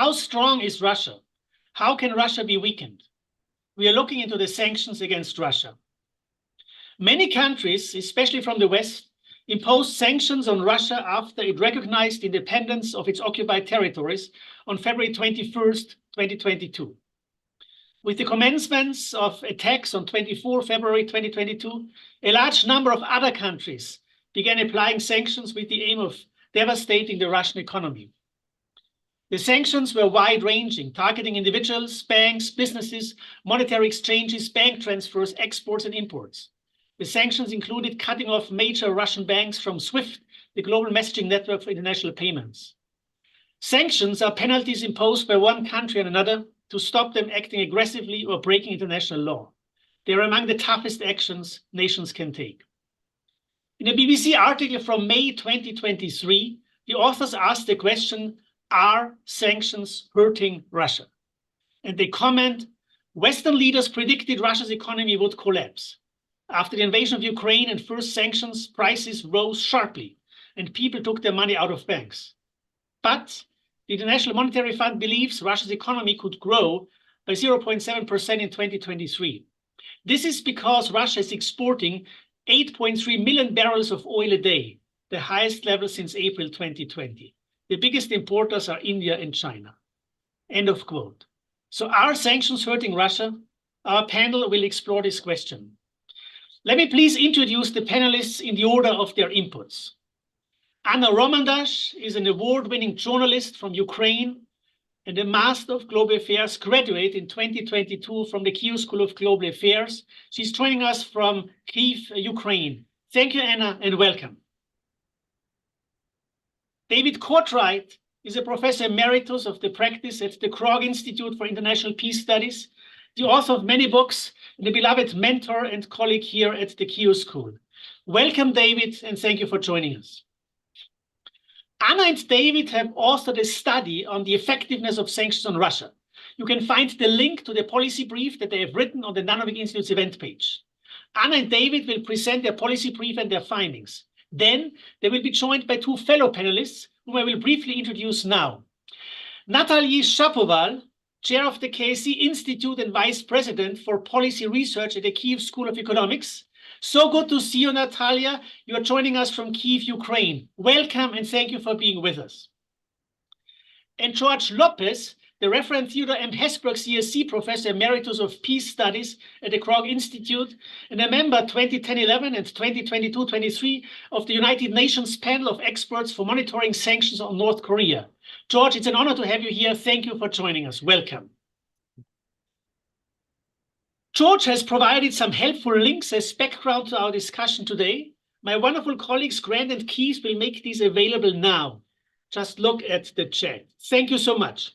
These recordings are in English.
How strong is Russia? How can Russia be weakened? We are looking into the sanctions against Russia. Many countries, especially from the West, imposed sanctions on Russia after it recognized independence of its occupied territories on February 21st, 2022. With the commencements of attacks on 24 February 2022, a large number of other countries began applying sanctions with the aim of devastating the Russian economy. The sanctions were wide-ranging, targeting individuals, banks, businesses, monetary exchanges, bank transfers, exports, and imports. The sanctions included cutting off major Russian banks from SWIFT, the global messaging network for international payments. Sanctions are penalties imposed by one country on another to stop them acting aggressively or breaking international law. They are among the toughest actions nations can take. In a BBC article from May 2023, the authors asked the question, are sanctions hurting Russia? And they comment, Western leaders predicted Russia's economy would collapse. After the invasion of Ukraine and first sanctions, prices rose sharply and people took their money out of banks. But the International Monetary Fund believes Russia's economy could grow by 0.7% in 2023. This is because Russia is exporting 8.3 million barrels of oil a day, the highest level since April 2020. The biggest importers are India and China. End of quote. So are sanctions hurting Russia? Our panel will explore this question. Let me please introduce the panelists in the order of their inputs. Anna Romandash is an award-winning journalist from Ukraine and a Master of Global Affairs graduate in 2022 from the Keough School of Global Affairs. She's joining us from Kyiv, Ukraine. Thank you, Anna, and welcome. David Cortwright is a professor emeritus of the practice at the Kroc Institute for International Peace Studies, the author of many books, and a beloved mentor and colleague here at the Keough School. Welcome, David, and thank you for joining us. Anna and David have authored a study on the effectiveness of sanctions on Russia. You can find the link to the policy brief that they have written on the Nanavik Institute's event page. Anna and David will present their policy brief and their findings. Then they will be joined by two fellow panelists, whom I will briefly introduce now. Natalie Shapoval, chair of the KSC Institute and vice president for policy research at the Kyiv School of Economics. So good to see you, Natalia. You are joining us from Kyiv, Ukraine. Welcome and thank you for being with us. And George Lopez, the Reverend Theodore M. Hesburgh CSC Professor Emeritus of Peace Studies at the Kroc Institute and a member 2010-11 and 2022-23 of the United Nations Panel of Experts for Monitoring Sanctions on North Korea. George, it's an honor to have you here. Thank you for joining us. Welcome. George has provided some helpful links as background to our discussion today. My wonderful colleagues Grant and Keith will make these available now. Just look at the chat. Thank you so much.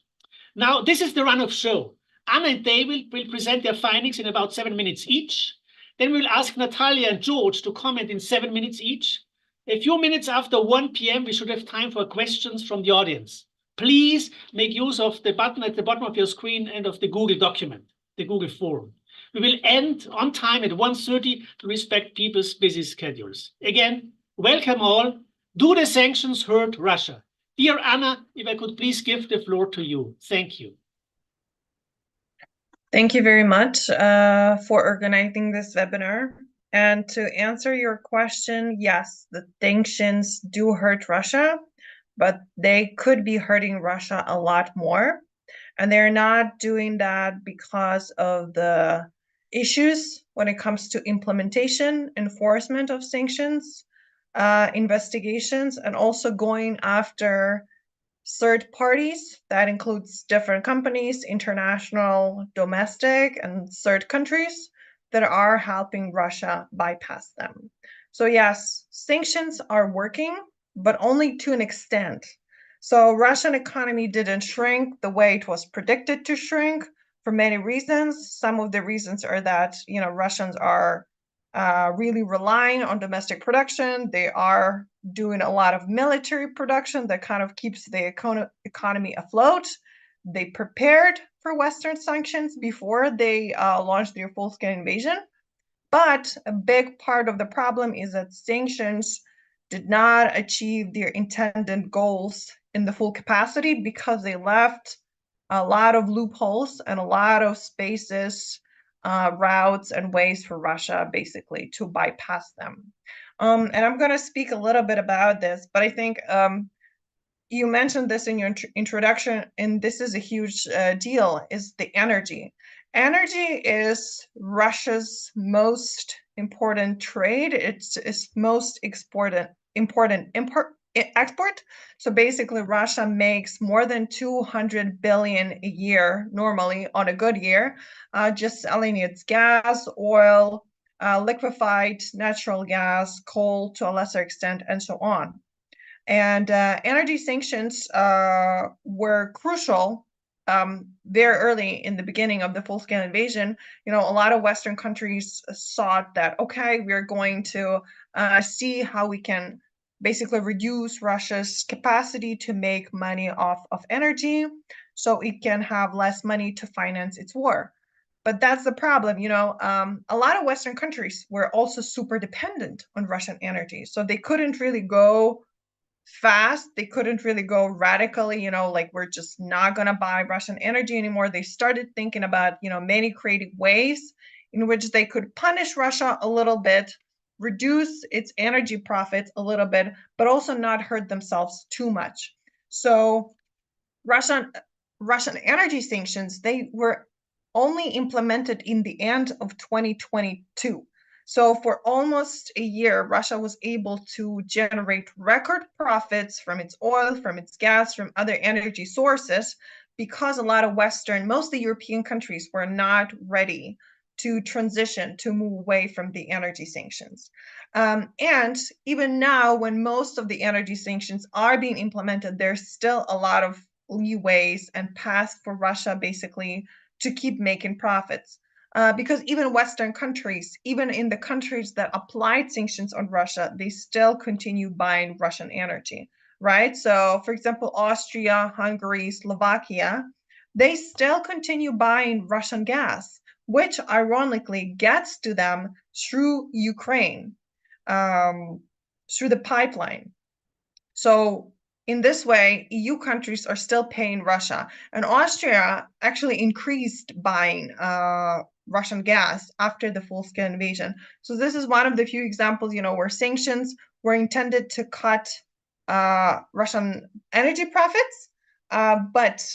Now, this is the run of show. Anna and David will present their findings in about 7 minutes each. Then we'll ask Natalia and George to comment in 7 minutes each. A few minutes after 1 p.m., we should have time for questions from the audience. Please make use of the button at the bottom of your screen and of the Google document, the Google form. We will end on time at 1:30 to respect people's busy schedules. Again, welcome all. Do the sanctions hurt Russia? Dear Anna, if I could please give the floor to you. Thank you. Thank you very much for organizing this webinar. And to answer your question, yes, the sanctions do hurt Russia, but they could be hurting Russia a lot more. And they're not doing that because of the issues when it comes to implementation, enforcement of sanctions, investigations, and also going after third parties. That includes different companies, international, domestic, and third countries that are helping Russia bypass them. So yes, sanctions are working, but only to an extent. So Russian economy didn't shrink the way it was predicted to shrink for many reasons. Some of the reasons are that, Russians are really relying on domestic production. They are doing a lot of military production that kind of keeps the economy afloat. They prepared for Western sanctions before they launched their full-scale invasion. But a big part of the problem is that sanctions did not achieve their intended goals in the full capacity because they left a lot of loopholes and a lot of spaces, routes and ways for Russia basically to bypass them. And I'm going to speak a little bit about this, but I think you mentioned this in your introduction, and this is a huge deal, is the energy. Energy is Russia's most important trade. It's its most important export. So basically, Russia makes more than 200 billion a year normally on a good year, just selling its gas, oil, liquefied natural gas, coal to a lesser extent, and so on. And energy sanctions were crucial very early in the beginning of the full-scale invasion. A lot of Western countries thought that, okay, we're going to see how we can basically reduce Russia's capacity to make money off of energy so it can have less money to finance its war. But that's the problem, a lot of Western countries were also super dependent on Russian energy. So they couldn't really go fast. They couldn't really go radically, like we're just not going to buy Russian energy anymore. They started thinking about, many creative ways in which they could punish Russia a little bit, reduce its energy profits a little bit, but also not hurt themselves too much. So Russian energy sanctions, they were only implemented in the end of 2022. So for almost a year, Russia was able to generate record profits from its oil, from its gas, from other energy sources, because a lot of Western, mostly European countries were not ready to transition, to move away from the energy sanctions. And even now, when most of the energy sanctions are being implemented, there's still a lot of leeways and paths for Russia basically to keep making profits. Because even Western countries, even in the countries that applied sanctions on Russia, they still continue buying Russian energy, right? So, for example, Austria, Hungary, Slovakia, they still continue buying Russian gas, which ironically gets to them through Ukraine, through the pipeline. So in this way, EU countries are still paying Russia, and Austria actually increased buying Russian gas after the full-scale invasion. So this is one of the few examples, where sanctions were intended to cut Russian energy profits, but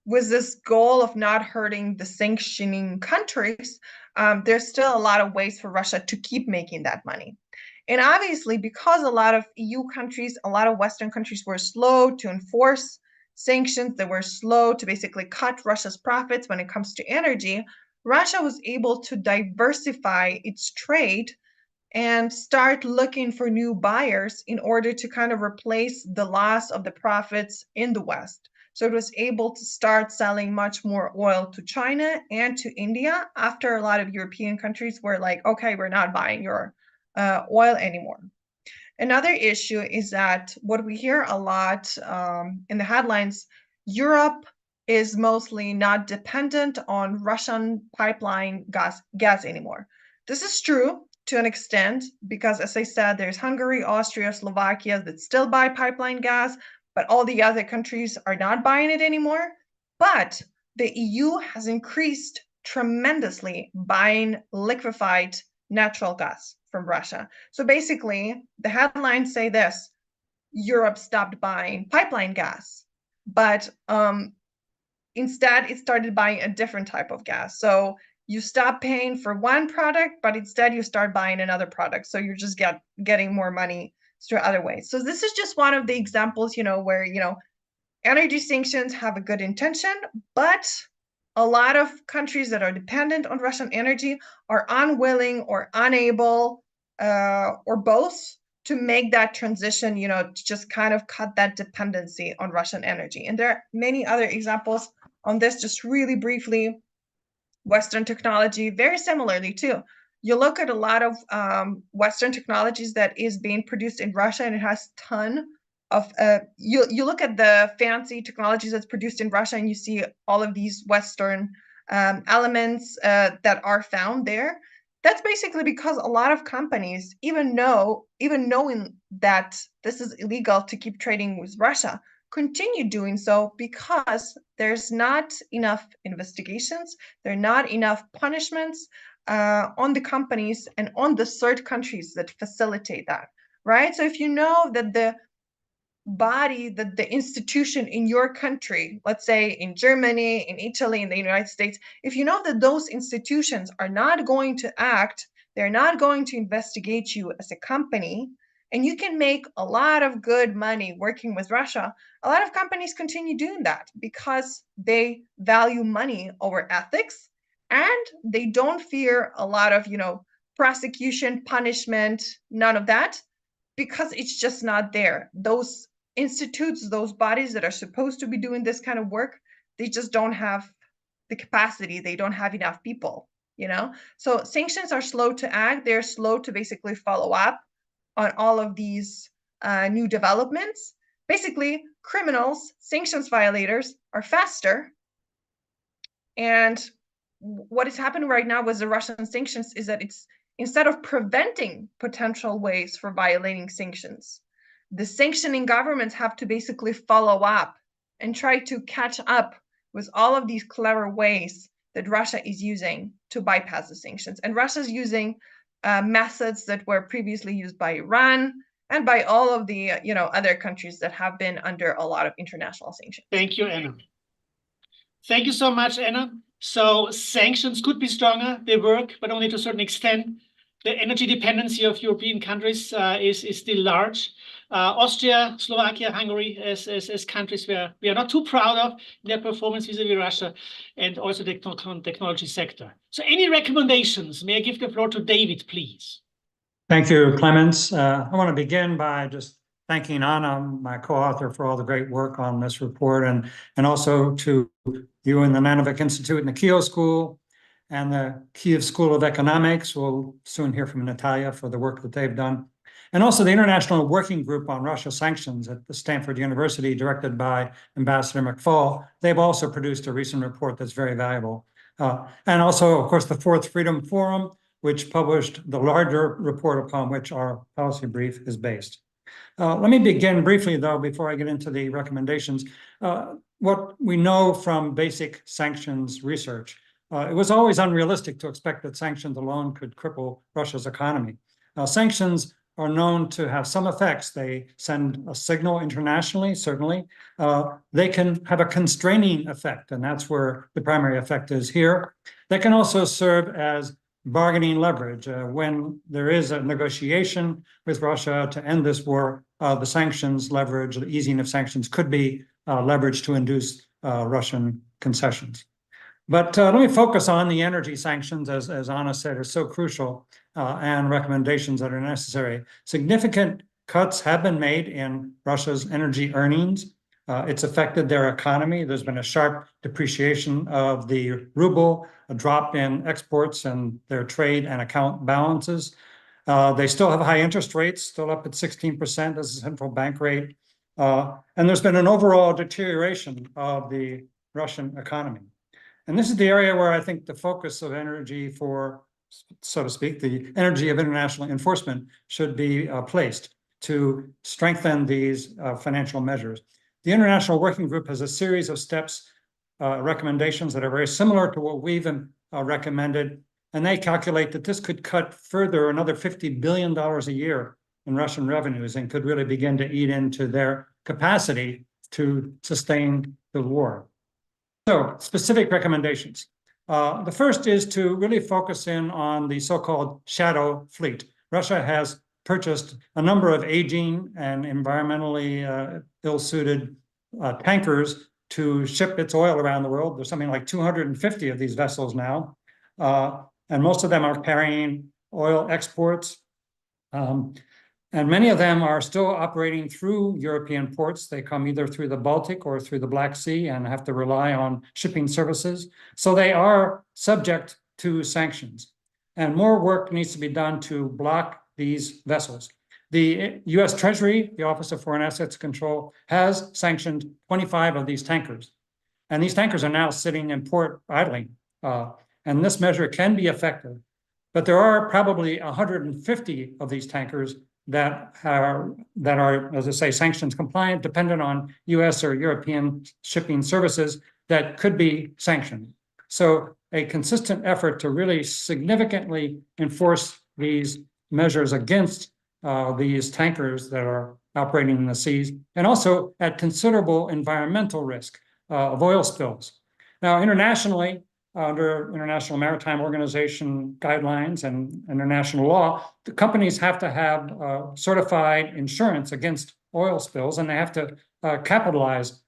with this goal of not hurting the sanctioning countries, there's still a lot of ways for Russia to keep making that money. And obviously, because a lot of EU countries, a lot of Western countries were slow to enforce sanctions, they were slow to basically cut Russia's profits when it comes to energy, Russia was able to diversify its trade and start looking for new buyers in order to kind of replace the loss of the profits in the West. So it was able to start selling much more oil to China and to India after a lot of European countries were like, okay, we're not buying your oil anymore. Another issue is that what we hear a lot in the headlines, Europe is mostly not dependent on Russian pipeline gas anymore. This is true to an extent because, as I said, there's Hungary, Austria, Slovakia that still buy pipeline gas, but all the other countries are not buying it anymore. But the EU has increased tremendously buying liquefied natural gas from Russia. So basically, the headlines say this: Europe stopped buying pipeline gas, but instead it started buying a different type of gas. So you stop paying for one product, but instead you start buying another product. So you're just getting more money through other ways. So this is just one of the examples, where, energy sanctions have a good intention, but a lot of countries that are dependent on Russian energy are unwilling or unable, or both, to make that transition, to just kind of cut that dependency on Russian energy. And there are many other examples on this, just really briefly. Western technology, very similarly too. You look at a lot of Western technologies that is being produced in Russia, and it has ton of you look at the fancy technologies that's produced in Russia, and you see all of these Western elements that are found there. That's basically because a lot of companies, even knowing that this is illegal to keep trading with Russia, continue doing so because there's not enough investigations, there are not enough punishments on the companies and on the third countries that facilitate that, right? So if you know that the body, that the institution in your country, let's say in Germany, in Italy, in the United States, if you know that those institutions are not going to act, they're not going to investigate you as a company, and you can make a lot of good money working with Russia, a lot of companies continue doing that because they value money over ethics, and they don't fear a lot of, prosecution, punishment, none of that, because it's just not there. Those institutes, those bodies that are supposed to be doing this kind of work, they just don't have the capacity. They don't have enough people, So sanctions are slow to act. They're slow to basically follow up on all of these new developments. Basically, criminals, sanctions violators are faster. And what is happening right now with the Russian sanctions is that it's, instead of preventing potential ways for violating sanctions, the sanctioning governments have to basically follow up and try to catch up with all of these clever ways that Russia is using to bypass the sanctions. And Russia's using methods that were previously used by Iran and by all of the other countries that have been under a lot of international sanctions. Thank you, Anna. Thank you so much, Anna. So sanctions could be stronger. They work, but only to a certain extent. The energy dependency of European countries is still large. Austria, Slovakia, Hungary as countries where we are not too proud of their performance vis-a-vis Russia, and also the technology sector. So any recommendations? May I give the floor to David, please? Thank you, Clemens. I want to begin by just thanking Anna, my co-author, for all the great work on this report, and also to you in the Nazarov Institute and the Keough School and the Kyiv School of Economics. We'll soon hear from Natalia for the work that they've done. And also the International Working Group on Russia Sanctions at the Stanford University, directed by Ambassador McFall. They've also produced a recent report that's very valuable. And also, of course, the Fourth Freedom Forum, which published the larger report upon which our policy brief is based. Let me begin briefly, though, before I get into the recommendations. What we know from basic sanctions research, it was always unrealistic to expect that sanctions alone could cripple Russia's economy. Sanctions are known to have some effects. They send a signal internationally, certainly. They can have a constraining effect, and that's where the primary effect is here. They can also serve as bargaining leverage. When there is a negotiation with Russia to end this war, the sanctions leverage, the easing of sanctions could be leveraged to induce Russian concessions. But let me focus on the energy sanctions, as Anna said, are so crucial, and recommendations that are necessary. Significant cuts have been made in Russia's energy earnings. It's affected their economy. There's been a sharp depreciation of the ruble, a drop in exports and their trade and account balances. They still have high interest rates, still up at 16% as a central bank rate. And there's been an overall deterioration of the Russian economy. And this is the area where I think the focus of energy for, so to speak, the energy of international enforcement should be placed to strengthen these financial measures. The International Working Group has a series of steps, recommendations that are very similar to what we've recommended, and they calculate that this could cut further another $50 billion a year in Russian revenues and could really begin to eat into their capacity to sustain the war. So, specific recommendations. The first is to really focus in on the so-called shadow fleet. Russia has purchased a number of aging and environmentally ill-suited tankers to ship its oil around the world. There's something like 250 of these vessels now, and most of them are carrying oil exports. And many of them are still operating through European ports. They come either through the Baltic or through the Black Sea and have to rely on shipping services. So they are subject to sanctions. And more work needs to be done to block these vessels. The US Treasury, the Office of Foreign Assets Control, has sanctioned 25 of these tankers. And these tankers are now sitting in port idling. And this measure can be effective. But there are probably 150 of these tankers that are, as I say, sanctions compliant, dependent on US or European shipping services that could be sanctioned. So a consistent effort to really significantly enforce these measures against these tankers that are operating in the seas, and also at considerable environmental risk of oil spills. Now, internationally, under International Maritime Organization guidelines and international law, the companies have to have certified insurance against oil spills, and they have to capitalize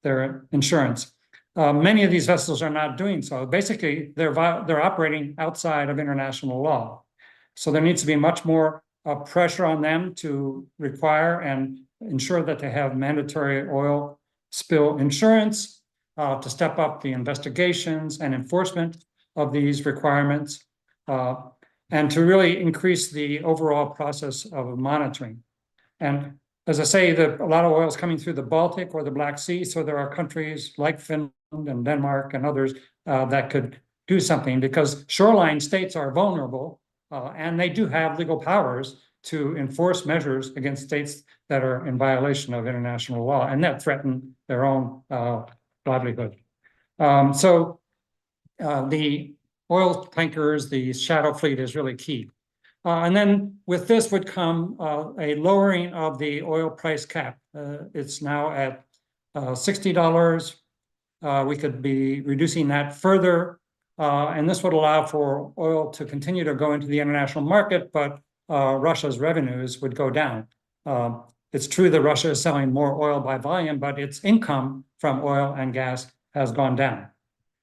their insurance. Many of these vessels are not doing so. Basically, they're operating outside of international law. So there needs to be much more pressure on them to require and ensure that they have mandatory oil spill insurance, to step up the investigations and enforcement of these requirements, and to really increase the overall process of monitoring. And as I say, a lot of oil is coming through the Baltic or the Black Sea, so there are countries like Finland and Denmark and others that could do something, because shoreline states are vulnerable, and they do have legal powers to enforce measures against states that are in violation of international law and that threaten their own livelihood. So the oil tankers, the shadow fleet, is really key. And then with this would come a lowering of the oil price cap. It's now at $60. We could be reducing that further, and this would allow for oil to continue to go into the international market, but Russia's revenues would go down. It's true that Russia is selling more oil by volume, but its income from oil and gas has gone down.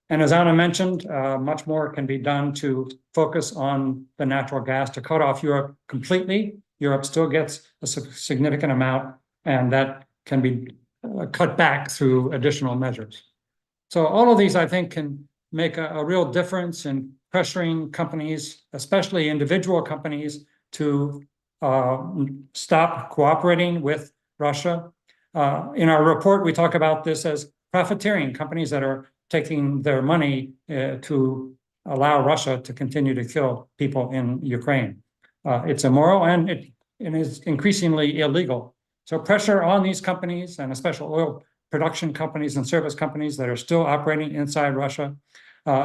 And as Anna mentioned, much more can be done to focus on the natural gas to cut off Europe completely. Europe still gets a significant amount, and that can be cut back through additional measures. So all of these, I think, can make a real difference in pressuring companies, especially individual companies, to stop cooperating with Russia. In our report, we talk about this as profiteering, companies that are taking their money to allow Russia to continue to kill people in Ukraine. It's immoral, and it is increasingly illegal. So pressure on these companies, and especially oil production companies and service companies that are still operating inside Russia,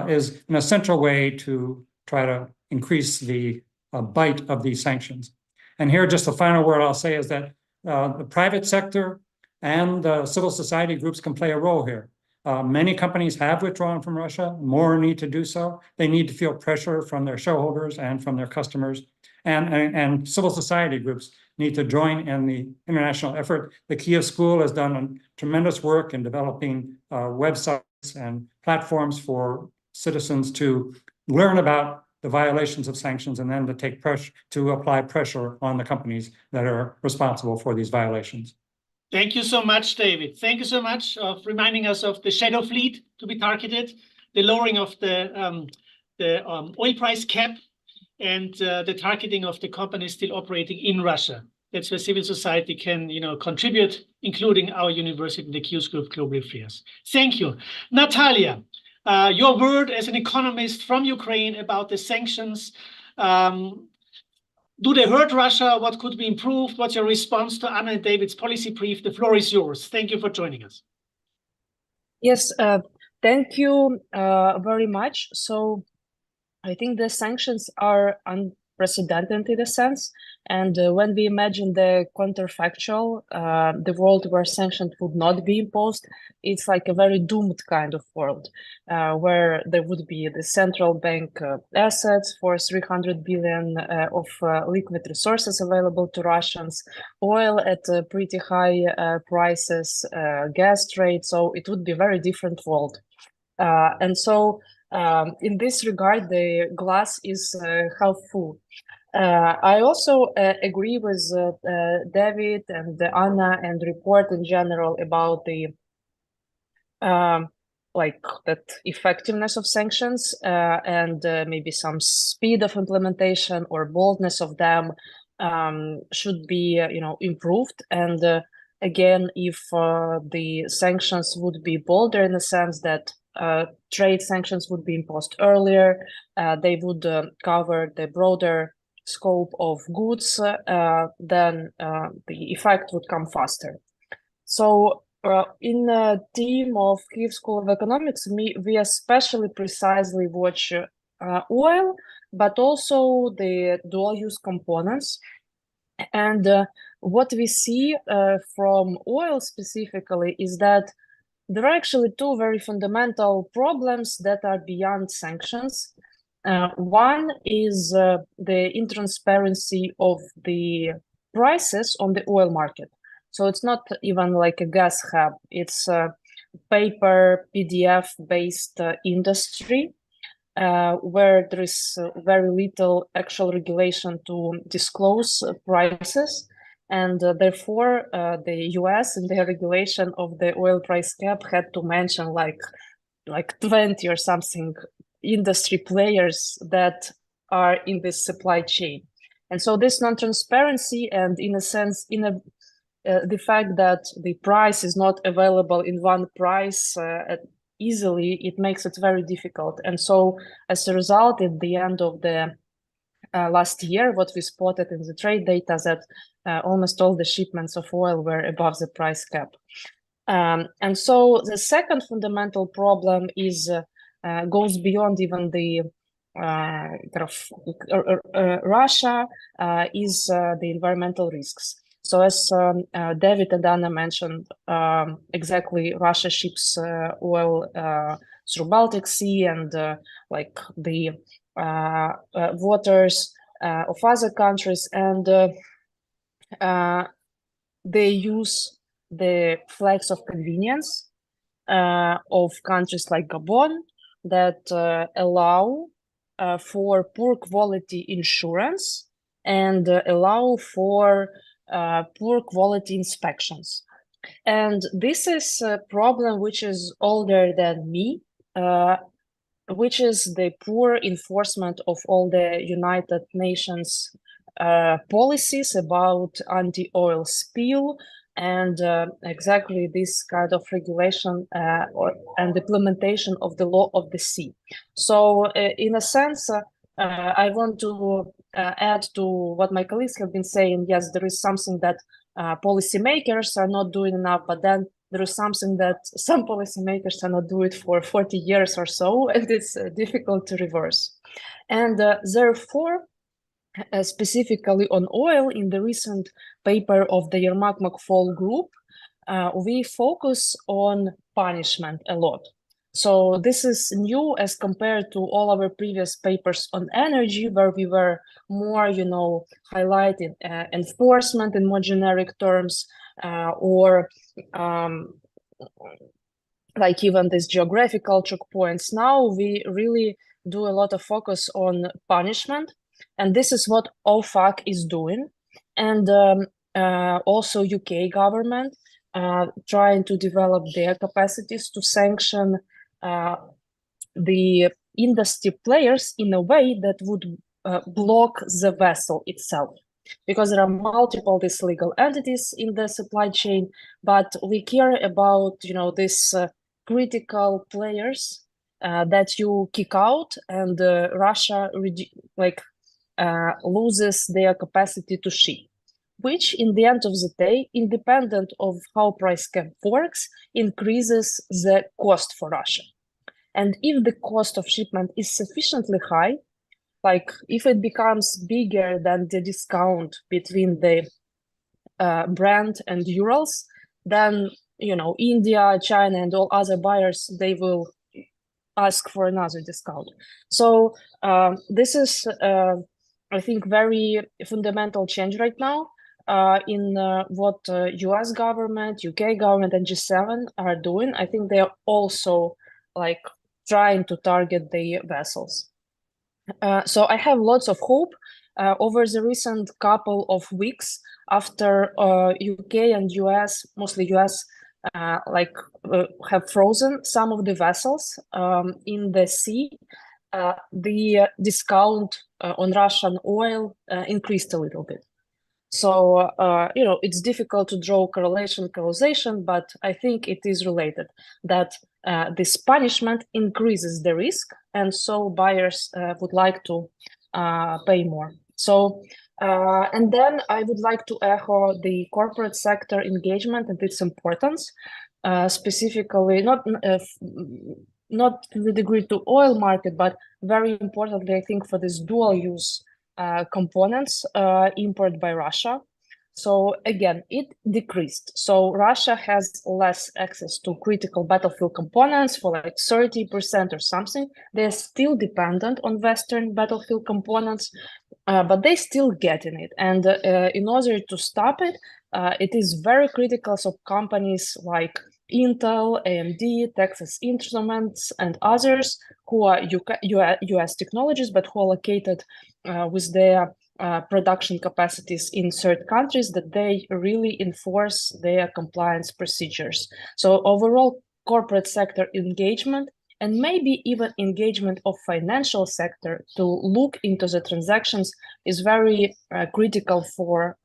is an essential way to try to increase the bite of these sanctions. And here, just the final word I'll say is that the private sector and civil society groups can play a role here. Many companies have withdrawn from Russia. More need to do so. They need to feel pressure from their shareholders and from their customers. And civil society groups need to join in the international effort. The Keough School has done tremendous work in developing websites and platforms for citizens to learn about the violations of sanctions, and then to take pressure, to apply pressure on the companies that are responsible for these violations. Thank you so much, David. Thank you so much for reminding us of the shadow fleet to be targeted, the lowering of the oil price cap, and the targeting of the companies still operating in Russia. That's where civil society can, contribute, including our university, the Keough School of Global Affairs. Thank you. Natalia, your word as an economist from Ukraine about the sanctions. Do they hurt Russia? What could be improved? What's your response to Anna and David's policy brief? The floor is yours. Thank you for joining us. Yes, thank you very much. So I think the sanctions are unprecedented in a sense. And when we imagine the counterfactual, the world where sanctions would not be imposed, it's like a very doomed kind of world, where there would be the central bank assets for 300 billion of liquid resources available to Russians, oil at pretty high prices, gas trade. So it would be a very different world. And so in this regard, the glass is half full. I also agree with David and Anna and report in general about the that effectiveness of sanctions and maybe some speed of implementation or boldness of them should be improved. And again, if the sanctions would be bolder in the sense that trade sanctions would be imposed earlier, they would cover the broader scope of goods, then the effect would come faster. So in the team of Keough School of Economics, we especially precisely watch oil, but also the dual-use components. And what we see from oil specifically is that there are actually two very fundamental problems that are beyond sanctions. One is the intransparency of the prices on the oil market. So it's not even like a gas hub, it's a paper PDF-based industry where there is very little actual regulation to disclose prices. And therefore, the US in their regulation of the oil price cap had to mention like 20 or something industry players that are in this supply chain. And so this non-transparency and in a sense, the fact that the price is not available in one price easily, it makes it very difficult. And so as a result, at the end of the last year, what we spotted in the trade data that almost all the shipments of oil were above the price cap. And so the second fundamental problem is goes beyond even the Russia is the environmental risks. So as David and Anna mentioned, exactly Russia ships oil through Baltic Sea and like the waters of other countries, and they use the flags of convenience of countries like Gabon that allow for poor quality insurance and allow for poor quality inspections. And this is a problem which is older than me, which is the poor enforcement of all the United Nations policies about anti-oil spill and exactly this kind of regulation and implementation of the law of the sea. So in a sense, I want to add to what my colleagues have been saying. Yes, there is something that policymakers are not doing enough, but then there is something that some policymakers are not doing for 40 years or so, and it's difficult to reverse. And therefore, specifically on oil, in the recent paper of the Yermak-McFall group, we focus on punishment a lot. So this is new as compared to all our previous papers on energy, where we were more, highlighting enforcement in more generic terms, or like even these geographical checkpoints. Now we really do a lot of focus on punishment, and this is what OFAC is doing, and also UK government trying to develop their capacities to sanction the industry players in a way that would block the vessel itself, because there are multiple these legal entities in the supply chain, but we care about these critical players that you kick out, and Russia loses their capacity to ship, which in the end of the day, independent of how price cap works, increases the cost for Russia. And if the cost of shipment is sufficiently high, like if it becomes bigger than the discount between the Brent and Urals, then India, China, and all other buyers, they will ask for another discount. So this is, I think, very fundamental change right now in what US government, UK government, and G7 are doing. I think they are also trying to target the vessels. So I have lots of hope over the recent couple of weeks after UK and US, mostly US, have frozen some of the vessels in the sea. The discount on Russian oil increased a little bit. So, it's difficult to draw causation, but I think it is related that this punishment increases the risk, and so buyers would like to pay more. So, and then I would like to echo the corporate sector engagement and its importance, specifically not to the degree to oil market, but very importantly, I think for this dual use components imported by Russia. So again, it decreased. So Russia has less access to critical battlefield components for like 30% or something. They're still dependent on Western battlefield components, but they still getting it. And in order to stop it, it is very critical. So companies like Intel, AMD, Texas Instruments, and others who are US technologies, but who are located with their production capacities in third countries, that they really enforce their compliance procedures. So overall, corporate sector engagement and maybe even engagement of financial sector to look into the transactions is very critical for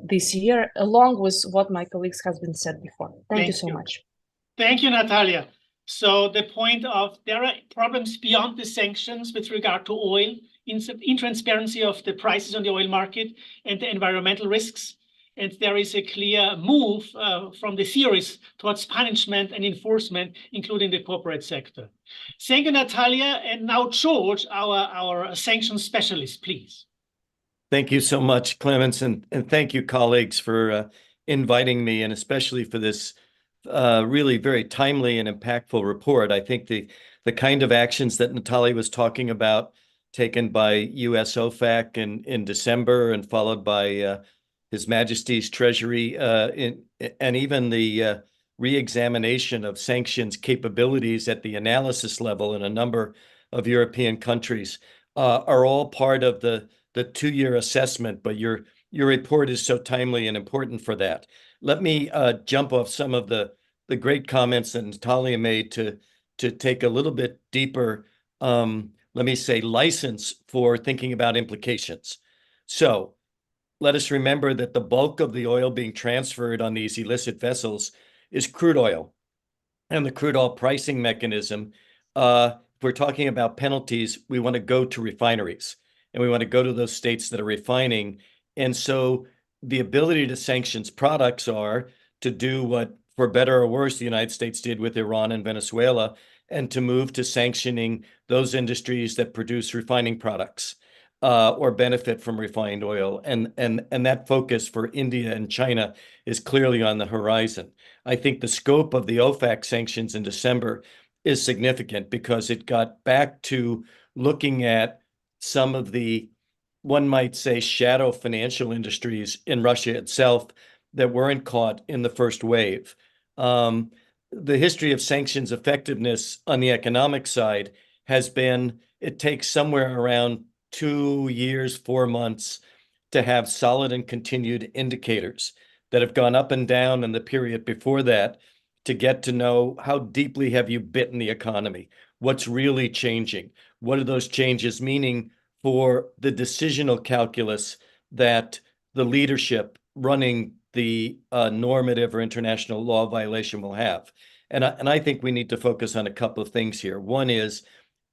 this year, along with what my colleagues has been said before. Thank you so much. Thank you, Natalia. So the point of there are problems beyond the sanctions with regard to oil, intransparency of the prices on the oil market and the environmental risks. And there is a clear move from the theories towards punishment and enforcement, including the corporate sector. Thank you, Natalia. And now, George, our sanctions specialist, please. Thank you so much, Clemens, and thank you, colleagues, for inviting me, and especially for this really very timely and impactful report. I think the kind of actions that Natalia was talking about, taken by US OFAC in December and followed by His Majesty's Treasury, and even the re-examination of sanctions capabilities at the analysis level in a number of European countries, are all part of the 2-year assessment, but your report is so timely and important for that. Let me jump off some of the great comments that Natalia made to take a little bit deeper, let me say, license for thinking about implications. So let us remember that the bulk of the oil being transferred on these illicit vessels is crude oil. And the crude oil pricing mechanism, if we're talking about penalties, we want to go to refineries. And we want to go to those states that are refining. And so the ability to sanctions products are to do what, for better or worse, the United States did with Iran and Venezuela, and to move to sanctioning those industries that produce refining products or benefit from refined oil. And that focus for India and China is clearly on the horizon. I think the scope of the OFAC sanctions in December is significant because it got back to looking at some of the, one might say, shadow financial industries in Russia itself that weren't caught in the first wave. The history of sanctions effectiveness on the economic side has been, it takes somewhere around 2 years, 4 months to have solid and continued indicators that have gone up and down in the period before that to get to know how deeply have you bitten the economy, what's really changing, what are those changes meaning for the decisional calculus that the leadership running the normative or international law violation will have. And I think we need to focus on a couple of things here. One is,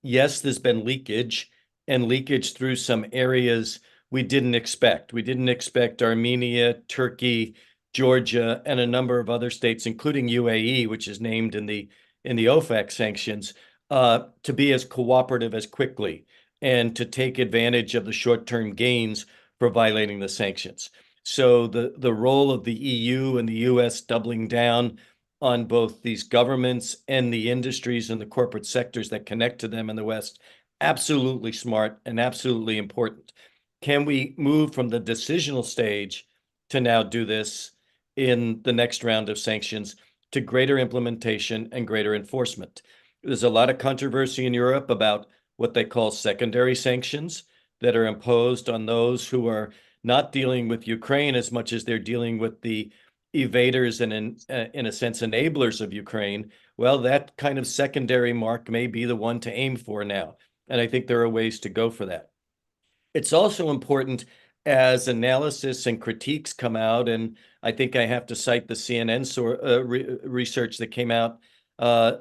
yes, there's been leakage, and leakage through some areas we didn't expect. We didn't expect Armenia, Turkey, Georgia, and a number of other states, including UAE, which is named in the OFAC sanctions, to be as cooperative as quickly and to take advantage of the short-term gains for violating the sanctions. So the role of the EU and the US doubling down on both these governments and the industries and the corporate sectors that connect to them in the West, absolutely smart and absolutely important. Can we move from the decisional stage to now do this in the next round of sanctions to greater implementation and greater enforcement? There's a lot of controversy in Europe about what they call secondary sanctions that are imposed on those who are not dealing with Ukraine as much as they're dealing with the evaders and in a sense enablers of Ukraine. Well, that kind of secondary mark may be the one to aim for now. And I think there are ways to go for that. It's also important as analysis and critiques come out, and I think I have to cite the CNN research that came out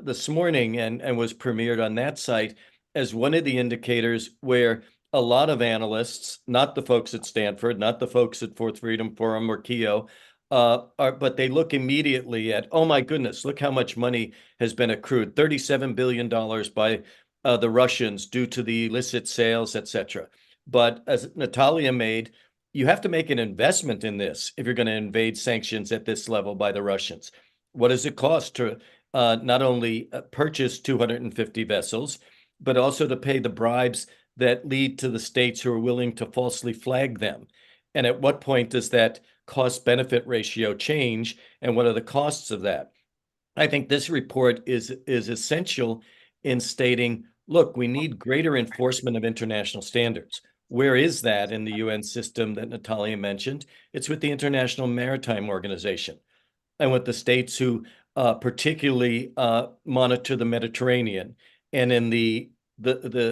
this morning and was premiered on that site as one of the indicators where a lot of analysts, not the folks at Stanford, not the folks at Fourth Freedom Forum or Keough, but they look immediately at, oh my goodness, look how much money has been accrued, $37 billion by the Russians due to the illicit sales, etc. But as Natalia made, you have to make an investment in this if you're going to invade sanctions at this level by the Russians. What does it cost to not only purchase 250 vessels, but also to pay the bribes that lead to the states who are willing to falsely flag them? And at what point does that cost-benefit ratio change, and what are the costs of that? I think this report is essential in stating, look, we need greater enforcement of international standards. Where is that in the UN system that Natalia mentioned? It's with the International Maritime Organization and with the states who particularly monitor the Mediterranean, and in the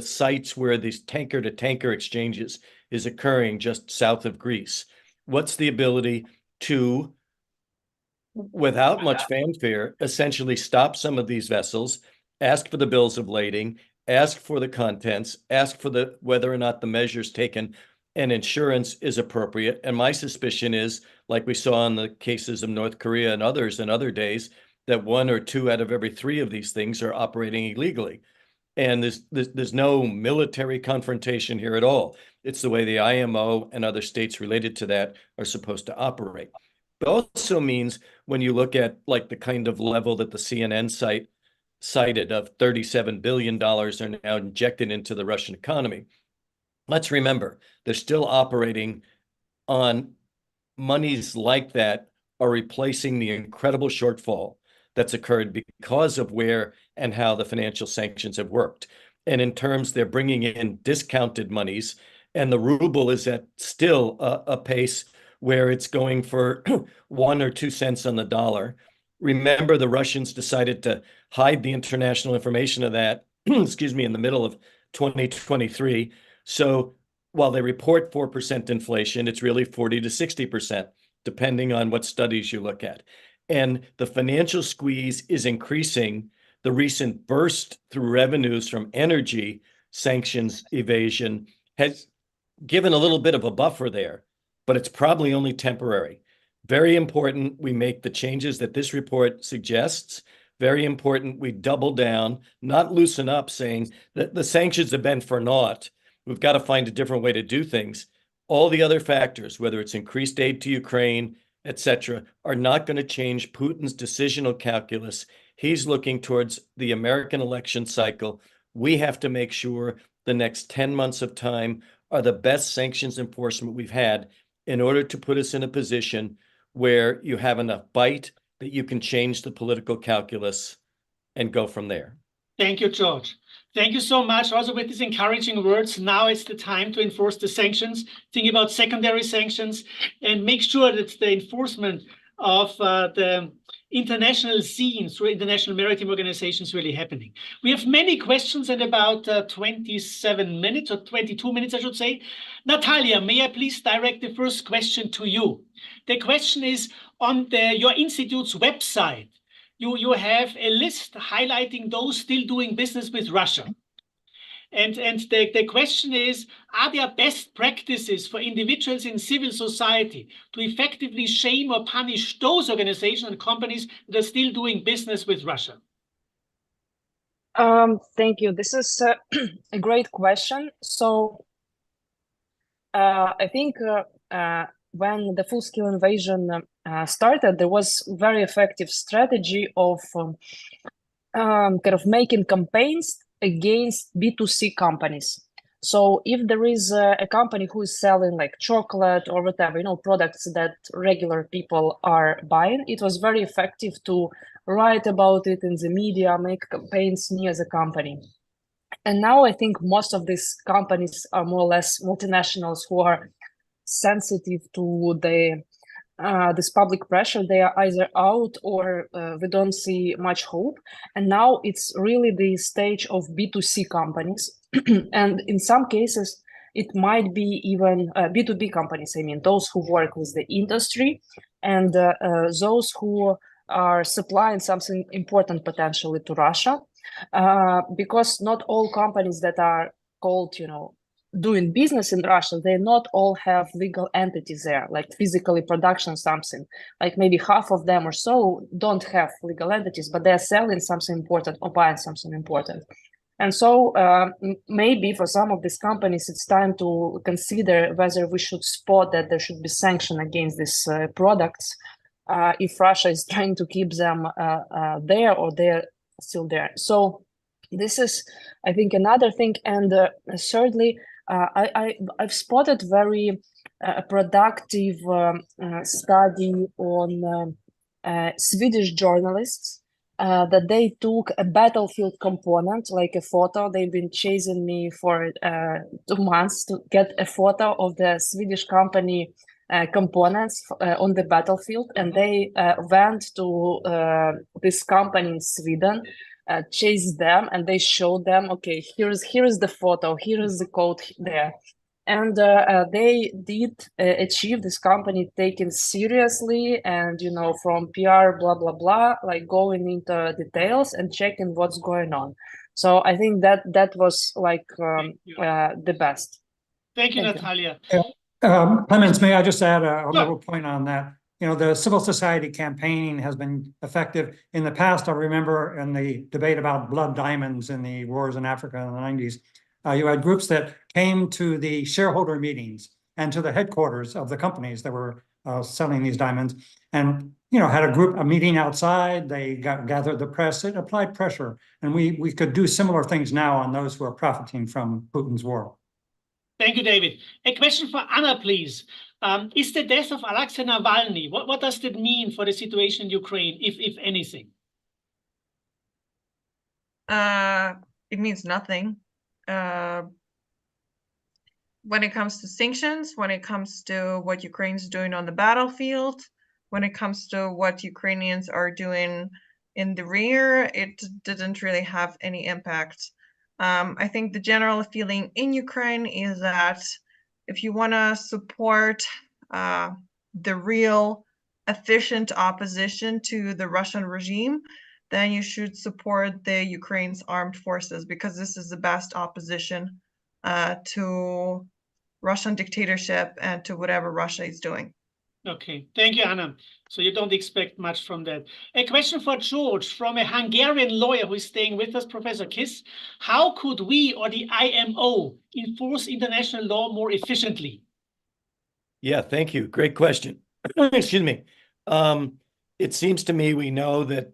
sites where these tanker-to-tanker exchanges is occurring just south of Greece. What's the ability to, without much fanfare, essentially stop some of these vessels, ask for the bills of lading, ask for the contents, ask for the whether or not the measures taken and insurance is appropriate? And my suspicion is, like we saw in the cases of North Korea and others in other days, that 1 or 2 out of every 3 of these things are operating illegally. And there's no military confrontation here at all. It's the way the IMO and other states related to that are supposed to operate. But also means when you look at like the kind of level that the CNN site cited of $37 billion are now injected into the Russian economy, let's remember, they're still operating on monies like that are replacing the incredible shortfall that's occurred because of where and how the financial sanctions have worked. And in terms, they're bringing in discounted monies, and the ruble is at still a pace where it's going for 1 or 2 cents on the dollar. Remember, the Russians decided to hide the international information of that, excuse me, in the middle of 2023. So while they report 4% inflation, it's really 40 to 60%, depending on what studies you look at. And the financial squeeze is increasing. The recent burst through revenues from energy sanctions evasion has given a little bit of a buffer there, but it's probably only temporary. Very important we make the changes that this report suggests. Very important we double down, not loosen up, saying that the sanctions have been for naught. We've got to find a different way to do things. All the other factors, whether it's increased aid to Ukraine, etc., are not going to change Putin's decisional calculus. He's looking towards the American election cycle. We have to make sure the next 10 months of time are the best sanctions enforcement we've had in order to put us in a position where you have enough bite that you can change the political calculus and go from there. Thank you, George. Thank you so much. Also with these encouraging words, now it's the time to enforce the sanctions, think about secondary sanctions, and make sure that the enforcement of the international scene through international maritime organizations really happening. We have many questions in about 27 minutes, or 22 minutes, I should say. Natalia, may I please direct the first question to you? The question is on your institute's website. You have a list highlighting those still doing business with Russia. And the question is, are there best practices for individuals in civil society to effectively shame or punish those organizations and companies that are still doing business with Russia? Thank you. This is a great question. So I think when the full-scale invasion started, there was very effective strategy of kind of making campaigns against B2C companies. So if there is a company who is selling like chocolate or whatever, products that regular people are buying, it was very effective to write about it in the media, make campaigns near the company. And now I think most of these companies are more or less multinationals who are sensitive to this public pressure. They are either out or we don't see much hope. And now it's really the stage of B2C companies. And in some cases, it might be even B2B companies, I mean, those who work with the industry and those who are supplying something important potentially to Russia. Because not all companies that are called, doing business in Russia, they not all have legal entities there, like physically production something. Like maybe half of them or so don't have legal entities, but they're selling something important or buying something important. And so maybe for some of these companies, it's time to consider whether we should spot that there should be sanction against these products if Russia is trying to keep them there or they're still there. So this is, I think, another thing. And thirdly, I've spotted very productive study on Swedish journalists that they took a battlefield component, like a photo. They've been chasing me for 2 months to get a photo of the Swedish company components on the battlefield, and they went to this company in Sweden, chased them, and they showed them, okay, here is the photo, here is the code there. And they did achieve this company taken seriously, and from PR blah blah blah, like going into details and checking what's going on. So I think that was like the best. Thank you, Natalia. Clemens, may I just add a little point on that? The civil society campaigning has been effective. In the past, I remember in the debate about blood diamonds in the wars in Africa in the 90s, you had groups that came to the shareholder meetings and to the headquarters of the companies that were selling these diamonds, and had a meeting outside. They gathered the press. It applied pressure, and we could do similar things now on those who are profiting from Putin's war. Thank you, David. A question for Anna, please. Is the death of Aleksandr Navalny, what does that mean for the situation in Ukraine, if anything? It means nothing. When it comes to sanctions, when it comes to what Ukraine's doing on the battlefield, when it comes to what Ukrainians are doing in the rear, it didn't really have any impact. I think the general feeling in Ukraine is that if you want to support the real efficient opposition to the Russian regime, then you should support the Ukraine's armed forces, because this is the best opposition to Russian dictatorship and to whatever Russia is doing. Okay, thank you, Anna. So you don't expect much from that. A question for George from a Hungarian lawyer who is staying with us, Professor Kiss. How could we or the IMO enforce international law more efficiently? Yeah, thank you. Great question. Excuse me. It seems to me we know that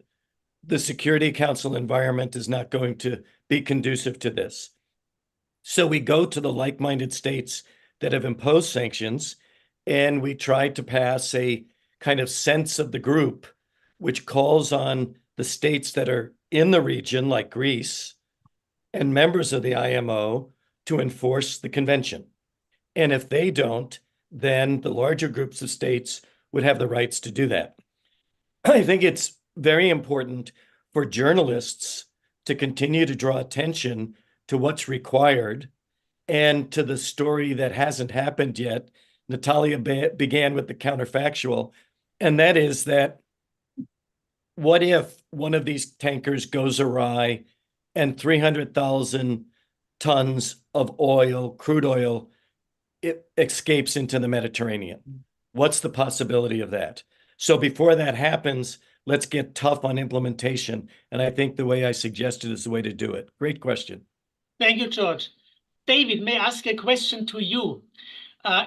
the Security Council environment is not going to be conducive to this. So we go to the like-minded states that have imposed sanctions, and we try to pass a kind of sense of the group, which calls on the states that are in the region, like Greece, and members of the IMO to enforce the convention. And if they don't, then the larger groups of states would have the rights to do that. I think it's very important for journalists to continue to draw attention to what's required and to the story that hasn't happened yet. Natalia began with the counterfactual, and that is that what if one of these tankers goes awry and 300,000 tons of oil, crude oil, it escapes into the Mediterranean? What's the possibility of that? So before that happens, let's get tough on implementation. And I think the way I suggested is the way to do it. Great question. Thank you, George. David, may I ask a question to you?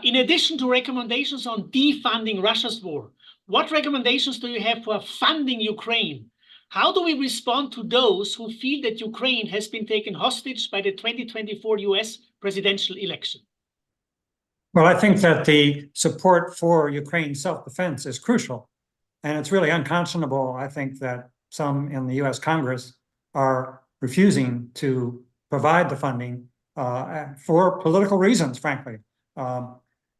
In addition to recommendations on defunding Russia's war, what recommendations do you have for funding Ukraine? How do we respond to those who feel that Ukraine has been taken hostage by the 2024 US presidential election? Well, I think that the support for Ukraine's self-defense is crucial. And it's really unconscionable, I think, that some in the US Congress are refusing to provide the funding for political reasons, frankly.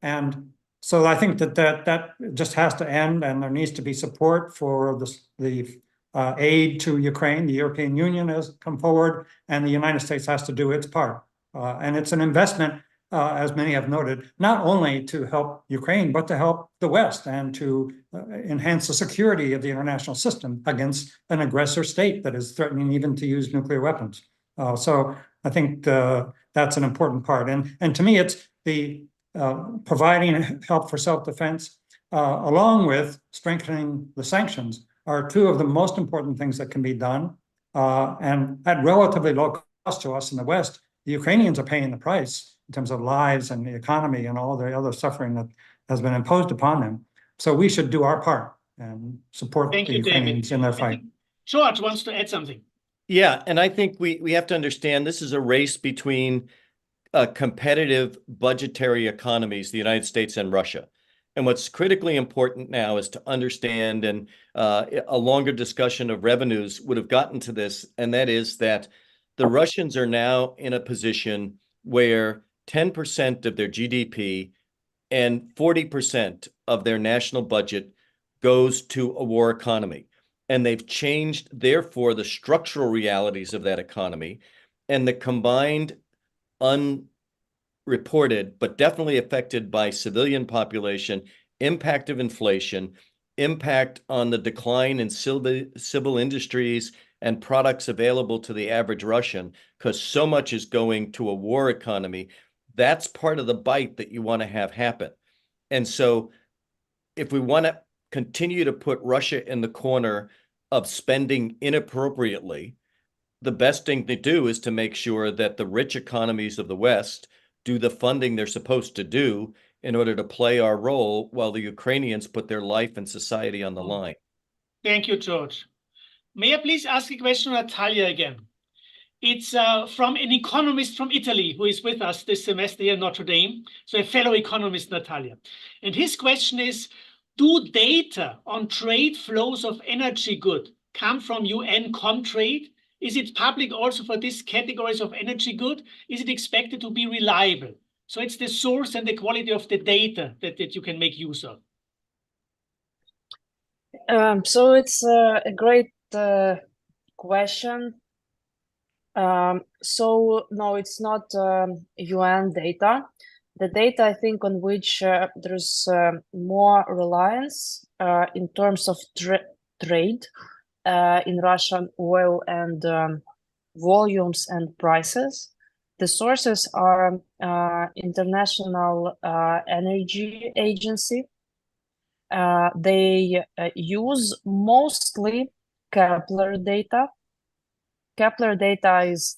And so I think that just has to end, and there needs to be support for the aid to Ukraine. The European Union has come forward, and the United States has to do its part. And it's an investment, as many have noted, not only to help Ukraine, but to help the West and to enhance the security of the international system against an aggressor state that is threatening even to use nuclear weapons. So I think that's an important part. And to me, it's the providing help for self-defense, along with strengthening the sanctions, are two of the most important things that can be done. And at relatively low cost to us in the West, the Ukrainians are paying the price in terms of lives and the economy and all the other suffering that has been imposed upon them. So we should do our part and support the Ukrainians in their fight. George wants to add something. Yeah, and I think we have to understand this is a race between competitive budgetary economies, the United States and Russia. And what's critically important now is to understand, and a longer discussion of revenues would have gotten to this, and that is that the Russians are now in a position where 10% of their GDP and 40% of their national budget goes to a war economy. And they've changed, therefore, the structural realities of that economy, and the combined unreported, but definitely affected by civilian population, impact of inflation, impact on the decline in civil industries and products available to the average Russian, because so much is going to a war economy. That's part of the bite that you want to have happen. And so if we want to continue to put Russia in the corner of spending inappropriately, the best thing to do is to make sure that the rich economies of the West do the funding they're supposed to do in order to play our role while the Ukrainians put their life and society on the line. Thank you, George. May I please ask a question to Natalia again? It's from an economist from Italy who is with us this semester here in Notre Dame, so a fellow economist, Natalia. And his question is, do data on trade flows of energy goods come from UN Comtrade? Is it public also for these categories of energy good? Is it expected to be reliable? So it's the source and the quality of the data that you can make use of. So it's a great question. So no, it's not UN data. The data, I think, on which there's more reliance in terms of trade in Russian oil and volumes and prices. The sources are International Energy Agency. They use mostly Kepler data. Kepler data is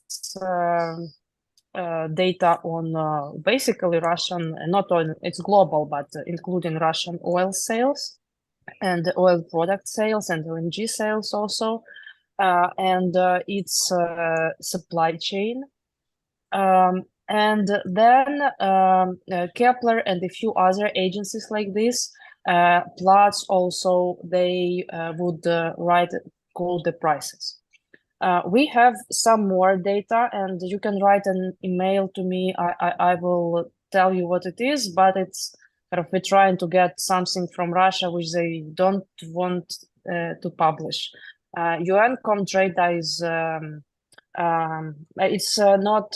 data on basically Russian, not on, it's global, but including Russian oil sales and oil product sales and LNG sales also, and its supply chain. And then Kepler and a few other agencies like this, plus also they would call the prices. We have some more data, and you can write an email to me. I will tell you what it is, but it's kind of we're trying to get something from Russia which they don't want to publish. UN Comtrade is it's not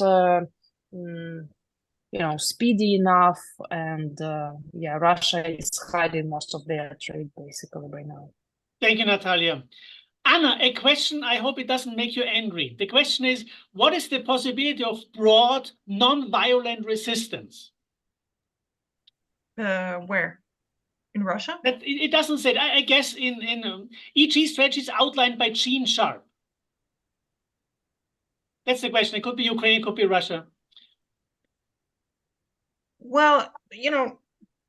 speedy enough, and yeah, Russia is hiding most of their trade basically right now. Thank you, Natalia. Anna, a question, I hope it doesn't make you angry. The question is, what is the possibility of broad, non-violent resistance? Where? In Russia? It doesn't say. I guess in EG strategy is outlined by Gene Sharp. That's the question. It could be Ukraine, it could be Russia. Well,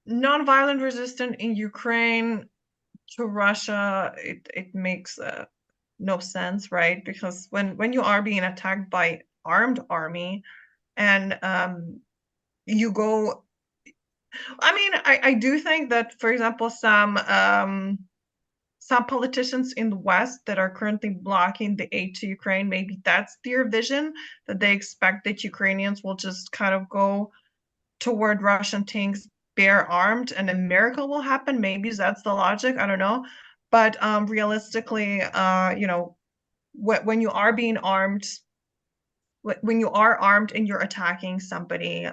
non-violent resistance in Ukraine to Russia, it makes no sense, right? Because when you are being attacked by armed army and you go, I mean, I do think that, for example, some politicians in the West that are currently blocking the aid to Ukraine, maybe that's their vision, that they expect that Ukrainians will just kind of go toward Russian tanks bare armed and a miracle will happen. Maybe that's the logic, I don't know. But realistically, when you are being armed, when you are armed and you're attacking somebody,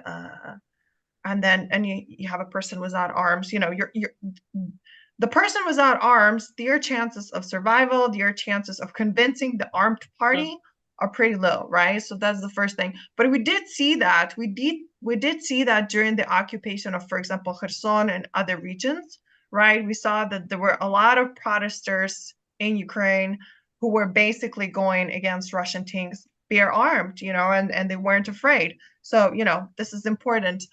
and you have a person without arms, the person without arms, their chances of survival, their chances of convincing the armed party are pretty low, right? So that's the first thing. But we did see that during the occupation of, for example, Kherson and other regions, right? We saw that there were a lot of protesters in Ukraine who were basically going against Russian tanks bare armed, and they weren't afraid. So, this is important.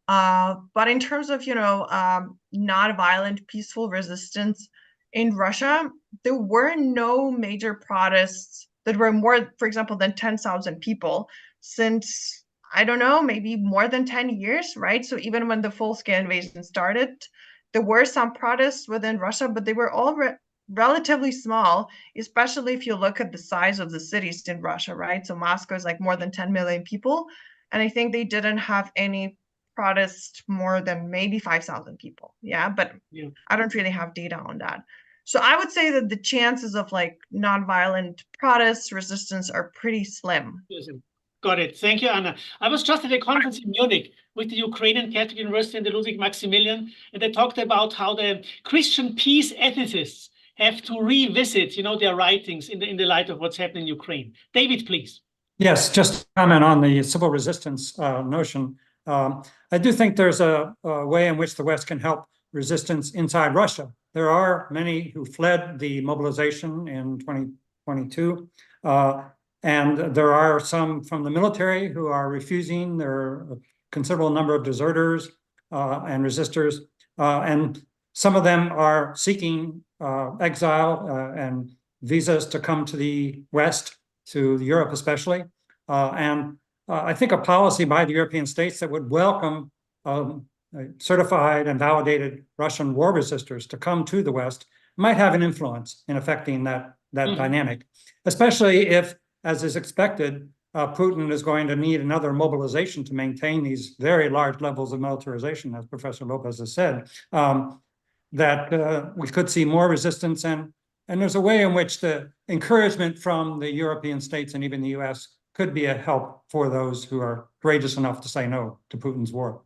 But in terms of, not violent, peaceful resistance in Russia, there were no major protests that were more, for example, than 10,000 people since, I don't know, maybe more than 10 years, right? So even when the full-scale invasion started, there were some protests within Russia, but they were all relatively small, especially if you look at the size of the cities in Russia, right? So Moscow is like more than 10 million people. And I think they didn't have any protest more than maybe 5,000 people. Yeah, but I don't really have data on that. So I would say that the chances of like nonviolent protests, resistance are pretty slim. Got it. Thank you, Anna. I was just at a conference in Munich with the Ukrainian Catholic University and the Ludwig Maximilian, and they talked about how the Christian peace ethicists have to revisit, their writings in the light of what's happening in Ukraine. David, please. Yes, just to comment on the civil resistance notion. I do think there's a way in which the West can help resistance inside Russia. There are many who fled the mobilization in 2022, and there are some from the military who are refusing. There are a considerable number of deserters and resistors, and some of them are seeking exile and visas to come to the West, to Europe especially. And I think a policy by the European states that would welcome certified and validated Russian war resistors to come to the West might have an influence in affecting that dynamic, especially if, as is expected, Putin is going to need another mobilization to maintain these very large levels of militarization, as Professor Lopez has said, that we could see more resistance. And there's a way in which the encouragement from the European states and even the US could be a help for those who are courageous enough to say no to Putin's war.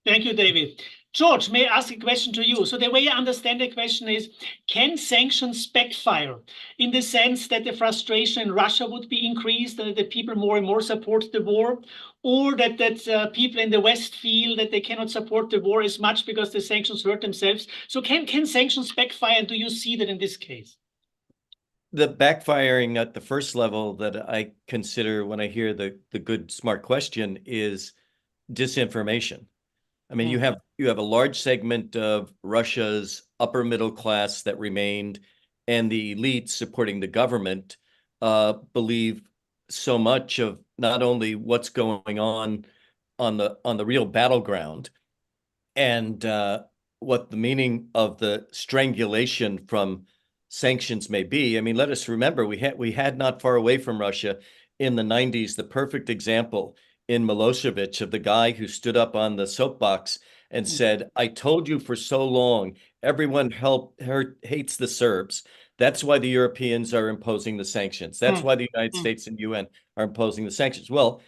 Thank you, David. George, may I ask a question to you? So the way I understand the question is, can sanctions backfire in the sense that the frustration in Russia would be increased and that the people more and more support the war, or that people in the West feel that they cannot support the war as much because the sanctions hurt themselves? So can sanctions backfire, and do you see that in this case? The backfiring at the first level that I consider when I hear the good, smart question is disinformation. I mean, you have a large segment of Russia's upper middle class that remained, and the elites supporting the government believe so much of not only what's going on the real battleground and what the meaning of the strangulation from sanctions may be. I mean, let us remember we had not far away from Russia in the 90s the perfect example in Milosevic of the guy who stood up on the soapbox and said, "I told you for so long, everyone hates the Serbs. That's why the Europeans are imposing the sanctions. That's why the United States and UN are imposing the sanctions." Well,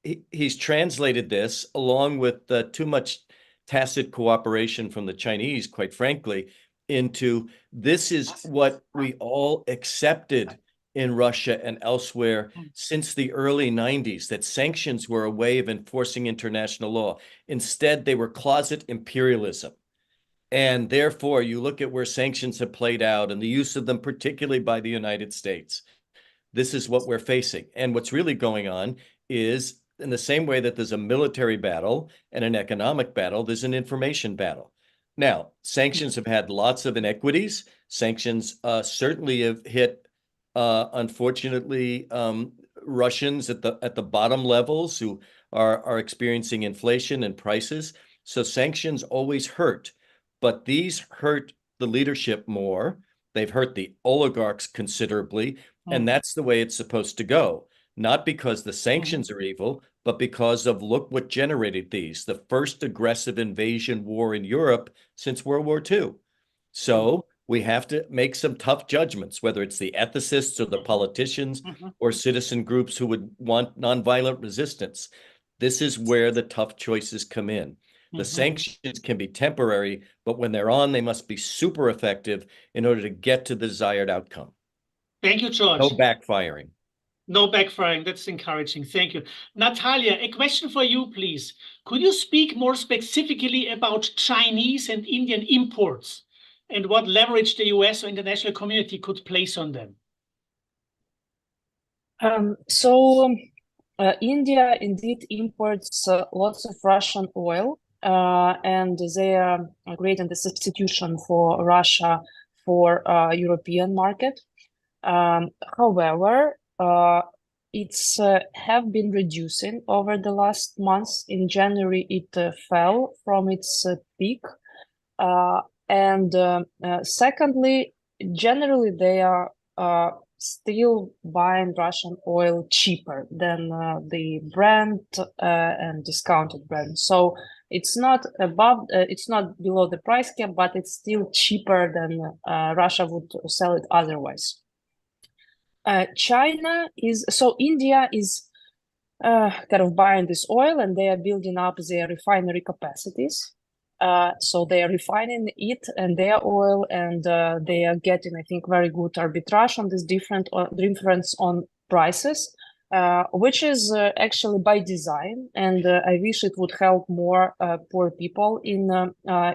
he's translated this along with too much tacit cooperation from the Chinese, quite frankly, into this is what we all accepted in Russia and elsewhere since the early 90s, that sanctions were a way of enforcing international law. Instead, they were closet imperialism. And therefore, you look at where sanctions have played out and the use of them, particularly by the United States. This is what we're facing. And what's really going on is, in the same way that there's a military battle and an economic battle, there's an information battle. Now, sanctions have had lots of inequities. Sanctions certainly have hit, unfortunately, Russians at the bottom levels who are experiencing inflation and prices. So sanctions always hurt, but these hurt the leadership more. They've hurt the oligarchs considerably, and that's the way it's supposed to go. Not because the sanctions are evil, but because of look what generated these, the first aggressive invasion war in Europe since World War II. So we have to make some tough judgments, whether it's the ethicists or the politicians or citizen groups who would want nonviolent resistance. This is where the tough choices come in. The sanctions can be temporary, but when they're on, they must be super effective in order to get to the desired outcome. Thank you, George. No backfiring. No backfiring. That's encouraging. Thank you. Natalia, a question for you, please. Could you speak more specifically about Chinese and Indian imports and what leverage the US or international community could place on them? India indeed imports lots of Russian oil, and they are creating the substitution for Russia for European market. However, it's have been reducing over the last months. In January, it fell from its peak. And secondly, generally, they are still buying Russian oil cheaper than the Brent and discounted Brent. So it's not above, it's not below the price cap, but it's still cheaper than Russia would sell it otherwise. India is kind of buying this oil, and they are building up their refinery capacities. So they are refining it and their oil, and they are getting, I think, very good arbitrage on this difference on prices, which is actually by design. And I wish it would help more poor people in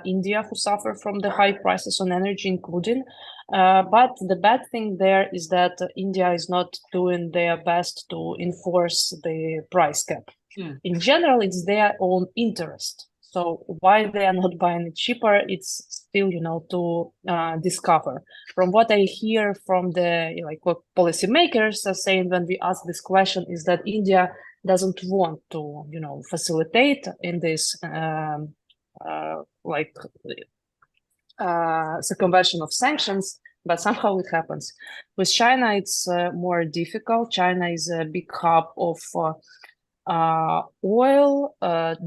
India who suffer from the high prices on energy, including. But the bad thing there is that India is not doing their best to enforce the price cap. In general, it's their own interest. So why they are not buying it cheaper, it's still, to discover. From what I hear from the what policymakers are saying when we ask this question is that India doesn't want to, facilitate in this circumvention of sanctions, but somehow it happens. With China, it's more difficult. China is a big hub of oil,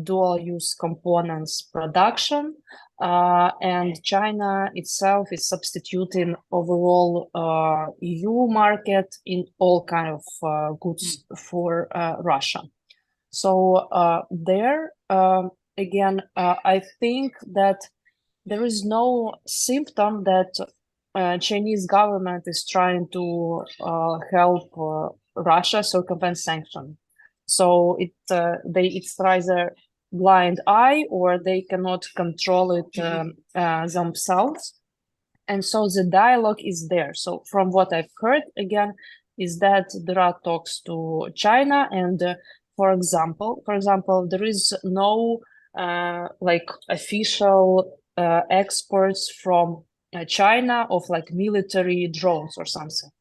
dual-use components production, and China itself is substituting overall EU market in all kind of goods for Russia. So there, again, I think that there is no symptom that Chinese government is trying to help Russia circumvent sanctions. So it's either blind eye or they cannot control it themselves. And so the dialogue is there. So from what I've heard, again, is that there are talks to China. And for example, there is no official exports from China of military drones or something.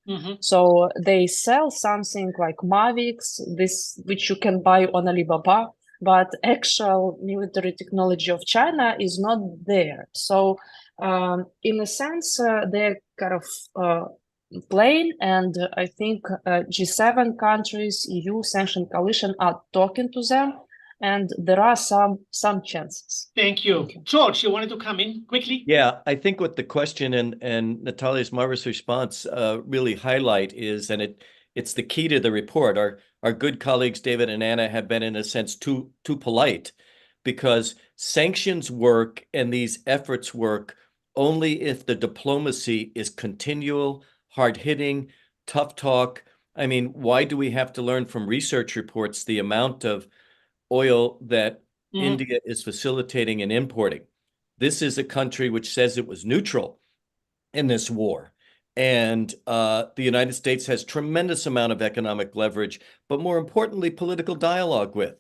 So they sell something like Mavics, which you can buy on Alibaba, but actual military technology of China is not there. So in a sense, they're kind of playing, and I think G7 countries, EU sanction coalition are talking to them, and there are some chances. Thank you. George, you wanted to come in quickly? Yeah, I think what the question and Natalia's marvelous response really highlight is, and it's the key to the report. Our good colleagues David and Anna have been, in a sense, too polite, because sanctions work and these efforts work only if the diplomacy is continual, hard-hitting, tough talk. I mean, why do we have to learn from research reports the amount of oil that India is facilitating and importing? This is a country which says it was neutral in this war. And the United States has tremendous amount of economic leverage, but more importantly, political dialogue with.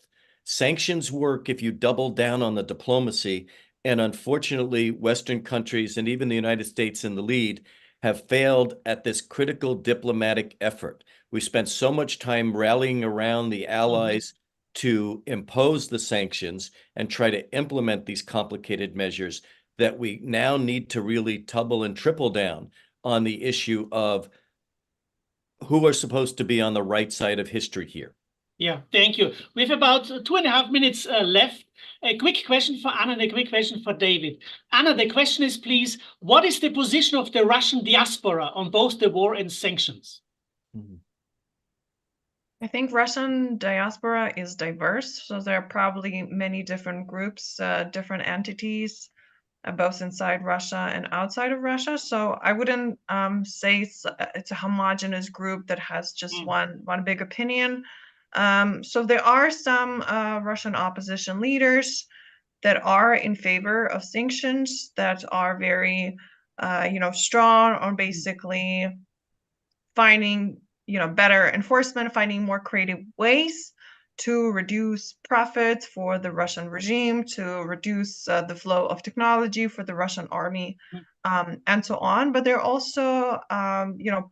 Sanctions work if you double down on the diplomacy. And unfortunately, Western countries and even the United States in the lead have failed at this critical diplomatic effort. We spent so much time rallying around the allies to impose the sanctions and try to implement these complicated measures that we now need to really double and triple down on the issue of who are supposed to be on the right side of history here. Yeah, thank you. We have about 2.5 minutes left. A quick question for Anna and a quick question for David. Anna, the question is, please, what is the position of the Russian diaspora on both the war and sanctions? I think Russian diaspora is diverse, so there are probably many different groups, different entities both inside Russia and outside of Russia. So I wouldn't say it's a homogenous group that has just one big opinion. So there are some Russian opposition leaders that are in favor of sanctions, that are very, strong on basically finding, better enforcement, finding more creative ways to reduce profits for the Russian regime, to reduce the flow of technology for the Russian army, and so on. But there are also,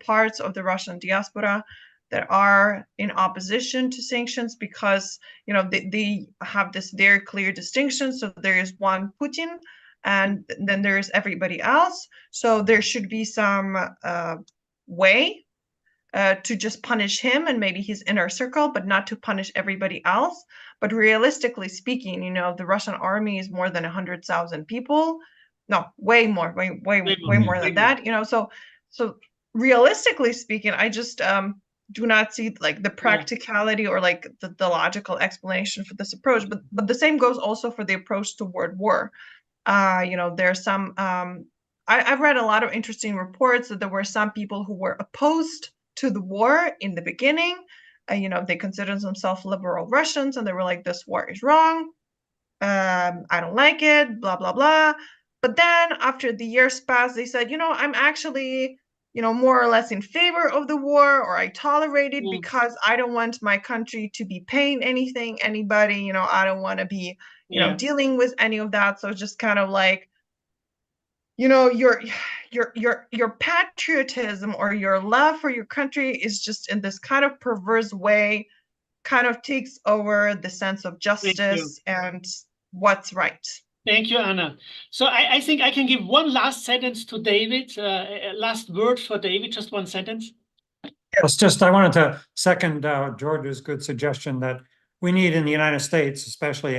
parts of the Russian diaspora that are in opposition to sanctions because, they have this very clear distinction. So there is one Putin, and then there's everybody else. So there should be some way to just punish him and maybe his inner circle, but not to punish everybody else. But realistically speaking, the Russian army is more than 100,000 people. No, way more than that. So realistically speaking, I just do not see like the practicality or like the logical explanation for this approach. But the same goes also for the approach toward war. There's some. I've read a lot of interesting reports that there were some people who were opposed to the war in the beginning. They considered themselves liberal Russians, and they were like, this war is wrong. I don't like it, blah, blah, blah. But then after the years passed, they said, I'm actually, more or less in favor of the war, or I tolerate it because I don't want my country to be paying anybody. I don't want to be, dealing with any of that. So it's just kind of like, your patriotism or your love for your country is just in this kind of perverse way, kind of takes over the sense of justice and what's right. Thank you, Anna. So I think I can give one last sentence to David, last word for David, just one sentence. Yes, I wanted to second George's good suggestion that we need in the United States, especially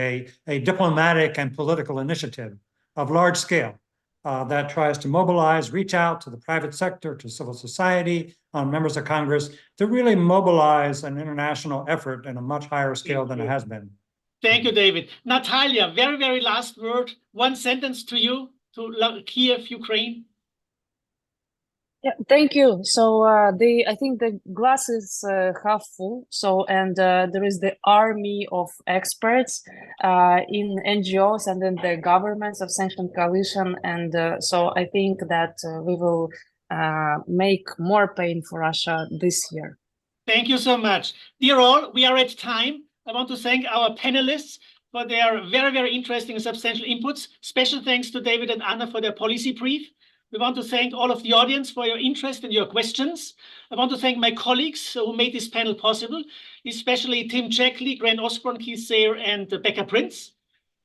a diplomatic and political initiative of large scale that tries to mobilize, reach out to the private sector, to civil society, on members of Congress, to really mobilize an international effort in a much higher scale than it has been. Thank you, David. Natalia, very, very last word, one sentence to you, to Kyiv, Ukraine. Yeah, thank you. So I think the glass is half full. So there is the army of experts in NGOs and in the governments of sanctioned coalition, and so I think that we will make more pain for Russia this year. Thank you so much, dear all. We are at time. I want to thank our panelists for their very, very interesting and substantial inputs. Special thanks to David and Anna for their policy brief. We want to thank all of the audience for your interest and your questions. I want to thank my colleagues who made this panel possible, especially Tim Checkley, Grant Osborne, Keith Sayer, and Becca Prince.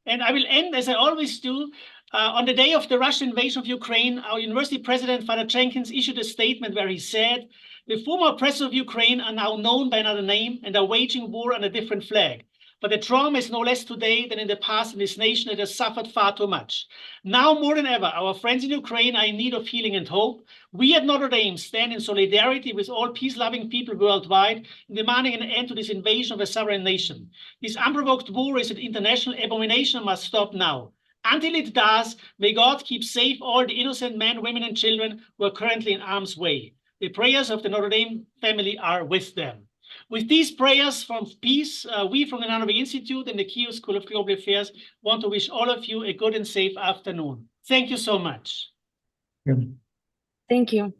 And I will end, as I always do, on the day of the Russian invasion of Ukraine. Our university president, Father Jenkins, issued a statement where he said, the former oppressors of Ukraine are now known by another name and are waging war on a different flag. But the trauma is no less today than in the past in this nation that has suffered far too much. Now more than ever, our friends in Ukraine are in need of healing and hope. We at Notre Dame stand in solidarity with all peace-loving people worldwide in demanding an end to this invasion of a sovereign nation. This unprovoked war is an international abomination and must stop now. Until it does, may God keep safe all the innocent men, women, and children who are currently in harm's way. The prayers of the Notre Dame family are with them. With these prayers from peace, we from the Nanobig Institute and the Keough School of Global Affairs want to wish all of you a good and safe afternoon. Thank you so much. Thank you.